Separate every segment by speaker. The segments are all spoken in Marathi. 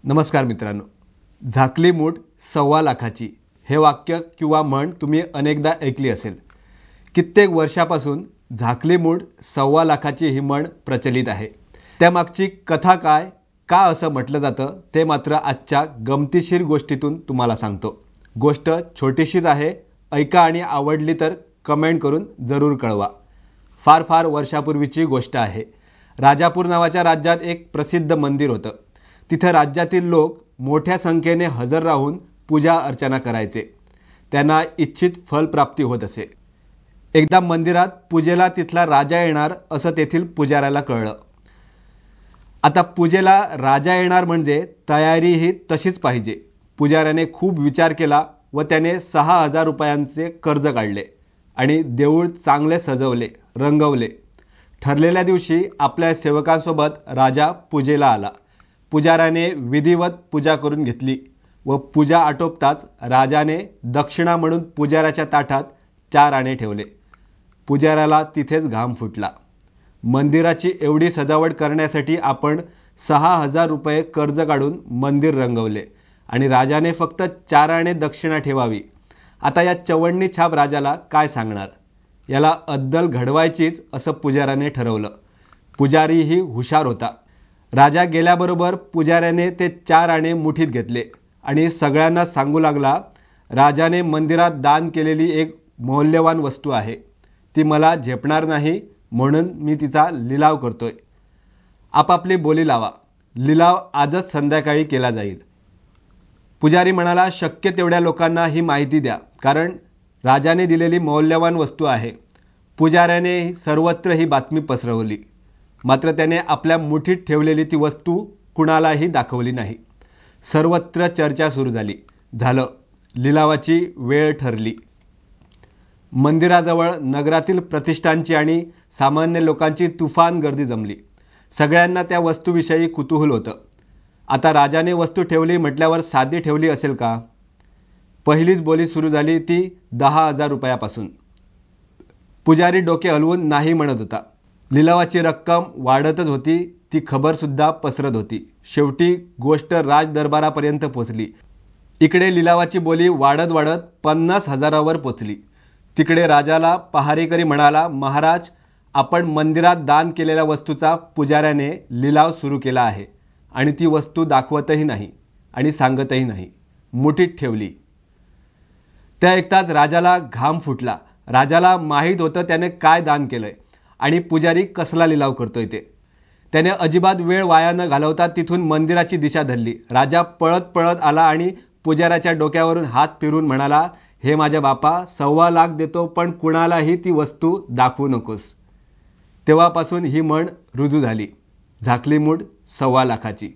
Speaker 1: नमस्कार मित्रांनो, झाकली मूठ 1.25 लाखाची हे वाक्य किंवा म्हण तुम्ही अनेकदा ऐकली असेल। कित्येक वर्षापासून झाकली मूठ 1.25 लाखाची ही म्हण प्रचलित आहे। त्यामागची कथा काय, का असं म्हटलं जातं ते मात्र आजच्या गमतीशीर गोष्टीतून तुम्हाला सांगतो। गोष्ट छोटीशीच आहे, ऐका आणि आवडली तर कमेंट करून जरूर कळवा। फार वर्षापूर्वीची गोष्ट आहे। राजापूर नावाच्या राज्यात एक प्रसिद्ध मंदिर होतं। तिथे राज्यातील लोक मोठ्या संख्येने हजर राहून पूजा अर्चना करायचे। त्यांना इच्छित फल प्राप्ती होत असे। एकदा मंदिरात पूजेला तिथला राजा येणार असं तेथील पुजाऱ्याला कळलं। आता पूजेला राजा येणार म्हणजे तयारी ही तशीच पाहिजे। पुजाऱ्याने खूप विचार केला व त्याने 6,000 रुपयांचे कर्ज काढले आणि देऊळ चांगले सजवले, रंगवले। ठरलेल्या दिवशी आपल्या सेवकांसोबत राजा पूजेला आला। पुजाऱ्याने विधिवत पूजा करून घेतली व पूजा आटोपताच राजाने दक्षिणा म्हणून पुजाऱ्याच्या ताटात 4 आणे ठेवले। पुजाऱ्याला तिथेच घाम फुटला। मंदिराची एवढी सजावट करण्यासाठी आपण 6,000 रुपये कर्ज काढून मंदिर रंगवले आणि राजाने फक्त 4 आणे दक्षिणा ठेवावी। आता या चवण्णी छाप राजाला काय सांगणार? याला अद्दल घडवायचीच असं पुजाऱ्याने ठरवलं। पुजारीही हुशार होता। राजा गेल्याबरोबर पुजाऱ्याने ते 4 आणे मुठीत घेतले आणि सगळ्यांना सांगू लागला, राजाने मंदिरात दान केलेली एक मौल्यवान वस्तू आहे। ती मला झेपणार नाही म्हणून मी तिचा लिलाव करतोय। आपापली बोली लावा। लिलाव आजच संध्याकाळी केला जाईल। पुजारी म्हणाला, शक्य तेवढ्या लोकांना ही माहिती द्या, कारण राजाने दिलेली मौल्यवान वस्तू आहे। पुजाऱ्याने सर्वत्र ही बातमी पसरवली, मात्र त्याने आपल्या मुठीत ठेवलेली ती वस्तू कुणालाही दाखवली नाही। सर्वत्र चर्चा सुरू झाली। झालं, लिलावाची वेळ ठरली। मंदिराजवळ नगरातील प्रतिष्ठानची आणि सामान्य लोकांची तुफान गर्दी जमली। सगळ्यांना त्या वस्तूविषयी कुतूहल होतं। आता राजाने वस्तू ठेवली म्हटल्यावर साधी ठेवली असेल का? पहिलीच बोली सुरू झाली ती 10,000 रुपयापासून। पुजारी डोके हलवून नाही म्हणत होता। लिलावाची रक्कम वाढतच होती, ती खबरसुद्धा पसरत होती। शेवटी गोष्ट राजदरबारापर्यंत पोचली। इकडे लिलावाची बोली वाढत 50,000वर पोचली। तिकडे राजाला पहारेकरी म्हणाला, महाराज, आपण मंदिरात दान केलेल्या वस्तूचा पुजाऱ्याने लिलाव सुरू केला आहे आणि ती वस्तू दाखवतही नाही आणि सांगतही नाही, मुठीत ठेवली। त्या ऐकताच राजाला घाम फुटला। राजाला माहीत होतं त्याने काय दान केलंय आणि पुजारी कसला लिलाव करतोय ते। त्याने अजिबात वेळ वाया न घालवता तिथून मंदिराची दिशा धरली। राजा पळत आला आणि पुजाऱ्याच्या डोक्यावरून हात फिरून म्हणाला, हे माझ्या बापा, 1.25 लाख देतो, पण कुणालाही ती वस्तू दाखवू नकोस। तेव्हापासून ही म्हण रुजू झाली, झाकली मूठ 1.25 लाखाची।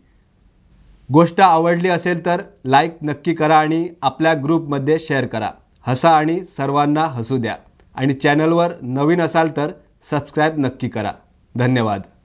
Speaker 1: गोष्ट आवडली असेल तर लाईक नक्की करा आणि आपल्या ग्रुपमध्ये शेअर करा। हसा आणि सर्वांना हसू द्या आणि चॅनलवर नवीन असाल तर सबस्क्राईब नक्की करा। धन्यवाद।